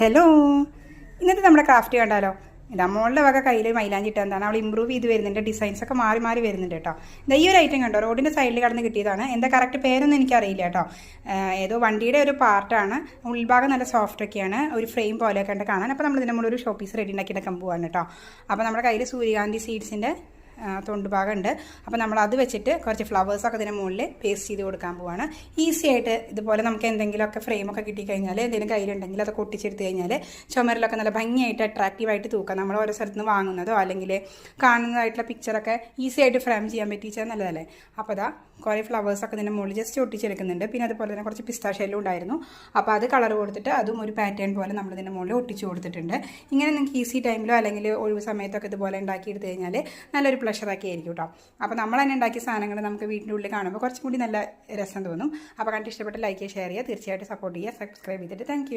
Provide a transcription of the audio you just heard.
Hello, ഇന്നത്തെ നമ്മുടെ craft കണ്ടാലോ. ഇതാ മോളുടെ വക കയ്യിൽ മൈലാഞ്ചി ഇട്ട് എന്താണ് അവൾ ഇമ്പ്രൂവ് ചെയ്ത് വരുന്നുണ്ട്. ഡിസൈൻസ് ഒക്കെ മാറി മാറി വരുന്നുണ്ട് കേട്ടോ. ഇതാ ഈ ഒരു ഐറ്റം കണ്ടോ, റോഡിൻ്റെ സൈഡിൽ കടന്ന് കിട്ടിയതാണ്. എന്താ കറക്റ്റ് പേരൊന്നും എനിക്കറിയില്ല കേട്ടോ. ഏതോ വണ്ടിയുടെ ഒരു പാർട്ടാണ്. ഉൾഭാഗം നല്ല സോഫ്റ്റ് ഒക്കെയാണ്, ഒരു ഫ്രെയിം പോലെയൊക്കെ ഉണ്ട് കാണാൻ. അപ്പോൾ നമ്മൾ ഇതിൻ്റെ മുകളിൽ ഒരു ഷോ പീസ് റെഡി ഉണ്ടാക്കിയെടുക്കാൻ പോവാണ് കേട്ടോ. അപ്പോൾ നമ്മുടെ കയ്യിൽ സൂര്യകാന്തി സീഡ്സിൻ്റെ തൊണ്ട് ഭാഗമുണ്ട്. അപ്പോൾ നമ്മൾ അത് വെച്ചിട്ട് കുറച്ച് ഫ്ലവേഴ്സൊക്കെ ഇതിന് മുകളിൽ പേസ്റ്റ് ചെയ്ത് കൊടുക്കാൻ പോവാണ്. ഈസി ആയിട്ട് ഇതുപോലെ നമുക്ക് എന്തെങ്കിലുമൊക്കെ ഫ്രെയിമൊക്കെ കിട്ടിക്കഴിഞ്ഞാൽ എന്തെങ്കിലും കയ്യിലുണ്ടെങ്കിൽ അതൊക്കെ ഒട്ടിച്ചെടുത്ത് കഴിഞ്ഞാൽ ചുമരിലൊക്കെ നല്ല ഭംഗിയായിട്ട് അട്രാക്റ്റീവായിട്ട് തൂക്കാം. നമ്മൾ ഓരോ സ്ഥലത്ത് നിന്ന് വാങ്ങുന്നതോ അല്ലെങ്കിൽ കാണുന്നതായിട്ടുള്ള പിക്ചറൊക്കെ ഈസി ആയിട്ട് ഫ്രെയിം ചെയ്യാൻ പറ്റിച്ചാൽ നല്ലതല്ലേ. അപ്പോൾ അതാ കുറേ ഫ്ലവേഴ്സൊക്കെ ഇതിൻ്റെ മുകളിൽ ജസ്റ്റ് ഒട്ടിച്ചെടുക്കുന്നുണ്ട്. പിന്നെ അതുപോലെ തന്നെ കുറച്ച് പിസ്താഷ്യലും ഉണ്ടായിരുന്നു. അപ്പോൾ അത് കളർ കൊടുത്തിട്ട് അതും ഒരു പാറ്റേൺ പോലെ നമ്മൾ ഇതിൻ്റെ മുകളിൽ ഒട്ടിച്ച് കൊടുത്തിട്ടുണ്ട്. ഇങ്ങനെ നിങ്ങൾക്ക് ഈസി ടൈമിലോ അല്ലെങ്കിൽ ഒഴിവ് സമയത്തൊക്കെ ഇതുപോലെ ഉണ്ടാക്കിയെടുത്ത് കഴിഞ്ഞാൽ നല്ലൊരു പ്ലഷറൊക്കെ ആയിരിക്കും കേട്ടോ. അപ്പോൾ നമ്മൾ തന്നെ ഉണ്ടാക്കിയ സാധനങ്ങൾ നമുക്ക് വീടിൻ്റെ ഉള്ളിൽ കാണുമ്പോൾ കുറച്ചും കൂടി നല്ല രസം തോന്നും. അപ്പോൾ കണ്ടിട്ട് ഇഷ്ടപ്പെട്ട ലൈക്ക് ചെയ്യുക, ഷെയർ ചെയ്യുക, തീർച്ചയായിട്ടും സപ്പോർട്ട് ചെയ്യുക, സബ്സ്ക്രൈബ് ചെയ്തിട്ട് താങ്ക് യു.